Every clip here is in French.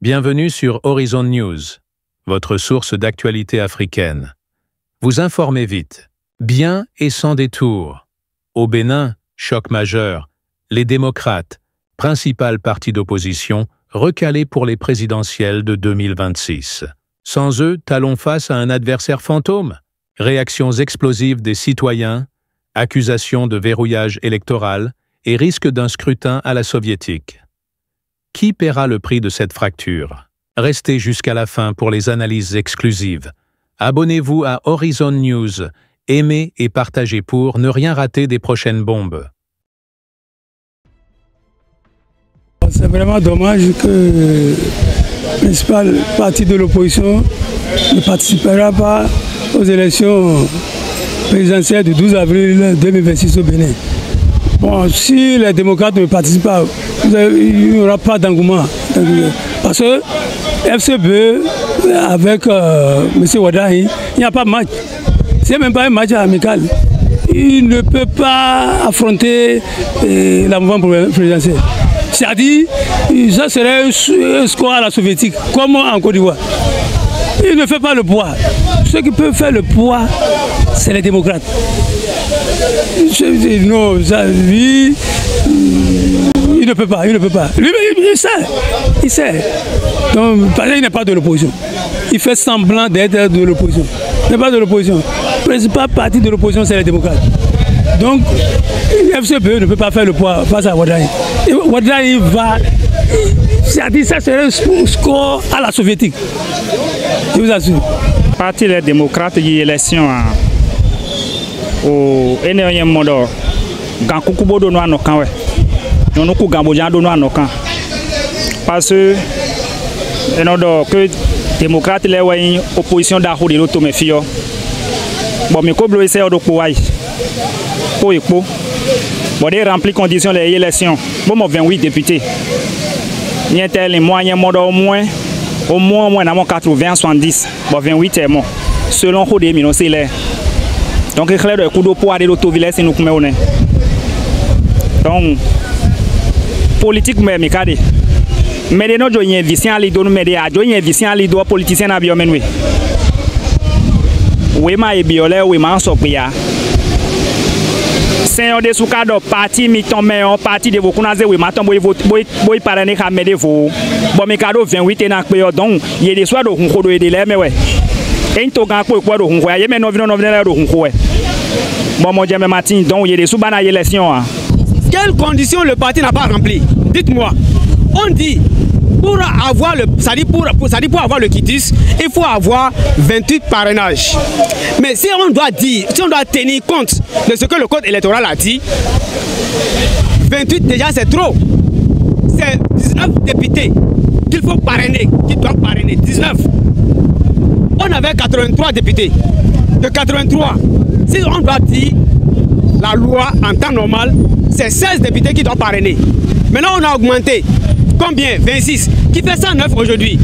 Bienvenue sur Horizon News, votre source d'actualité africaine. Vous informez vite, bien et sans détour. Au Bénin, choc majeur, les démocrates, principal parti d'opposition, recalés pour les présidentielles de 2026. Sans eux, talons face à un adversaire fantôme. Réactions explosives des citoyens, accusations de verrouillage électoral et risque d'un scrutin à la soviétique. Qui paiera le prix de cette fracture? Restez jusqu'à la fin pour les analyses exclusives. Abonnez-vous à Horizon News, aimez et partagez pour ne rien rater des prochaines bombes. C'est vraiment dommage que le principal parti de l'opposition ne participera pas aux élections présidentielles du 12 avril 2026 au Bénin. Bon, si les démocrates ne participent pas, il n'y aura pas d'engouement. Parce que FCB, avec M. Wadahi, il n'y a pas de match. Ce n'est même pas un match amical. Il ne peut pas affronter la mouvance présidentielle. C'est-à-dire, ça serait un score à la soviétique, comme en Côte d'Ivoire. Il ne fait pas le poids. Ceux qui peuvent faire le poids, c'est les démocrates. Non, lui, il ne peut pas, il ne peut pas. Lui, il sait. Donc, il n'est pas de l'opposition. Il fait semblant d'être de l'opposition. Il n'est pas de l'opposition. Le principal parti de l'opposition, c'est les démocrates. Donc, l'FCPE ne peut pas faire le poids face à Wadahi. Wadahi va... C'est-à-dire ça serait un score à la soviétique. Je vous assure. Parti des démocrates de l'élection au énergie modo gankukubo do no anokan we nonuku gambojan do no anokan parce que que démocrate les way opposition da hodi to me fio bon me ko blo ese do po wai po ipo bon des rempli conditions les élections bon 28 députés ni tel moyen modo au moins dans 80 70 bon 28 est bon selon hodi mi no c'est là. Donc, il y a des coups de poids de l'autovillage, c'est nous qui nous. Donc, politique, mais nous avons une vision à l'idée, nous avons une vision à l'idée, politicien à biomenou. Oui, mais biolé, oui, mais en sopia. C'est un des sous-cadres parti, mi-tombé, parti de vos connaissances, oui, mais boy parrainer à m'aider vous. Bon, mes cadeaux 28 et n'a donc, il y a des soirs de concours de délai, mais ouais. Et il y a des soirs de concours, il y a des concours. Bon, mon Dieu, Martin, donc il y a des sous-banailles élections. Quelles conditions le parti n'a pas rempli? Dites-moi. On dit, pour avoir le quitus, il faut avoir 28 parrainages. Mais si on doit dire, si on doit tenir compte de ce que le code électoral a dit, 28 déjà c'est trop. C'est 19 députés qu'il faut parrainer, qui doivent parrainer. 19. On avait 83 députés. De 83, si on doit dire la loi en temps normal, c'est 16 députés qui doivent parrainer. Maintenant, on a augmenté. Combien? 26. Qui fait 109 aujourd'hui.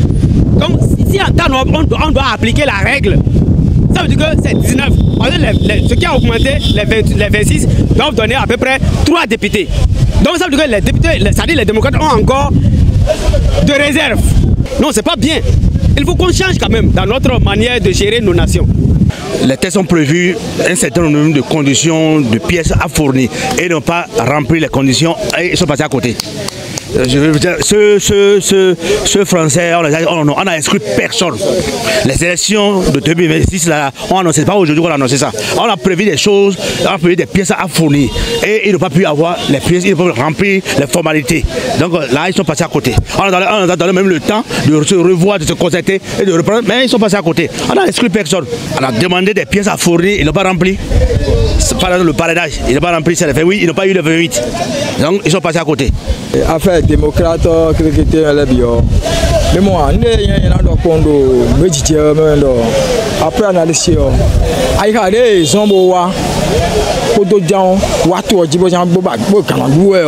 Donc, si en temps normal, on doit appliquer la règle, ça veut dire que c'est 19. Ceux qui ont augmenté, les 26, doivent donner à peu près 3 députés. Donc, ça veut dire que les députés, c'est-à-dire les démocrates, ont encore de réserve. Non, c'est pas bien. Il faut qu'on change quand même dans notre manière de gérer nos nations. Les tests ont prévu un certain nombre de conditions, de pièces à fournir et n'ont pas rempli les conditions et ils sont passés à côté. Je veux dire, ce Français, on a exclu personne. Les élections de 2026, là, on annoncé pas aujourd'hui qu'on a annoncé ça. On a prévu des choses, on a prévu des pièces à fournir. Et ils n'ont pas pu avoir les pièces, ils peuvent remplir les formalités. Donc là, ils sont passés à côté. On a donné même le temps de se revoir, de se concerter et de reprendre, mais ils sont passés à côté. On a exclu personne. On a demandé des pièces à fournir, ils n'ont pas rempli. Par exemple, le parrainage, ils n'ont pas rempli, c'est le 28, ils n'ont pas eu le 28. Donc ils sont passés à côté. Affaire démocrate, cricket, les bio. Mais moi, il y a un condo, après analyse, il y a des zombois, Kodojan, Watu, Djibojan, Boba, Bokanagoué,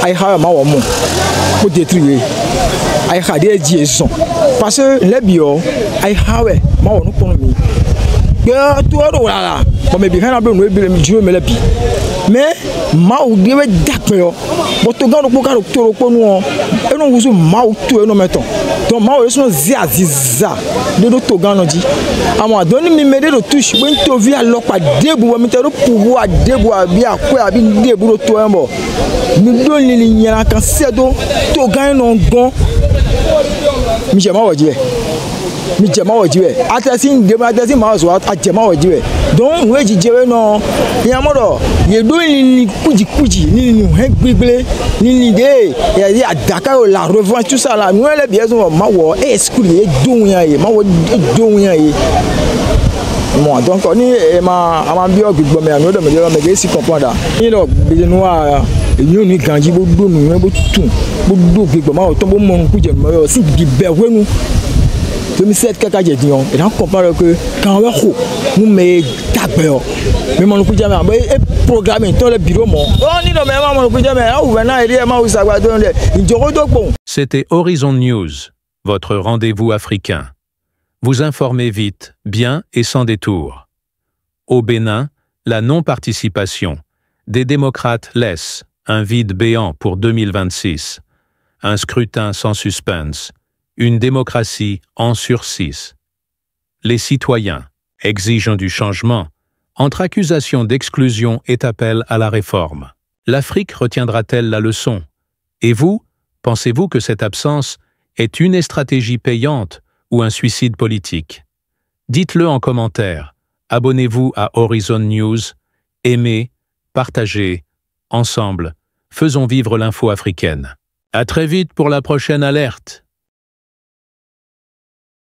il y a un maman pour détruire. Il y a des liaisons. Parce que les bio, il y a un maman économie. Mais ma ou devait d'accord. Botogan au Bocaro, et non vous ma ou tout et non mettons. donc ma sont ziaziza de togano dit à moi donne mi mede de touche ben to vi alors pas debu mi te pouvoir debu abi akwa abi debu to embo mi don ni nyana kan sedo togan non gon mi jama wajiwe mi jama wajiwe atasin de atasin ma so ajama wajiwe donc we jijewe no yamodo ye do ni kuji ni gbegble ni de ya adaka la revanche tout ça là nous les bien ma wo exclu don ya ye ma wo don ya ye moi donc on est ma bio gbegbo me no de me de si comprendre ni lo be noa you ni ganji bo do nu bo tun bo do gbegbo ma to bo mo ku je mo si gibe wenu 2007 kaka je dion et on compare que quand on va nous mais d'accord mais mon ku jamais e programme dans le bureau mon on ni no me mon ku jamais ou na iri ma usagba don le njoro do pon. C'était Horizon News, votre rendez-vous africain. Vous informez vite, bien et sans détour. Au Bénin, la non-participation des démocrates laisse un vide béant pour 2026, un scrutin sans suspense, une démocratie en sursis. Les citoyens exigeant du changement, entre accusations d'exclusion et appel à la réforme. L'Afrique retiendra-t-elle la leçon? Et vous, pensez-vous que cette absence est une stratégie payante ou un suicide politique? Dites-le en commentaire. Abonnez-vous à Horizon News, aimez, partagez, ensemble, faisons vivre l'info africaine. À très vite pour la prochaine alerte.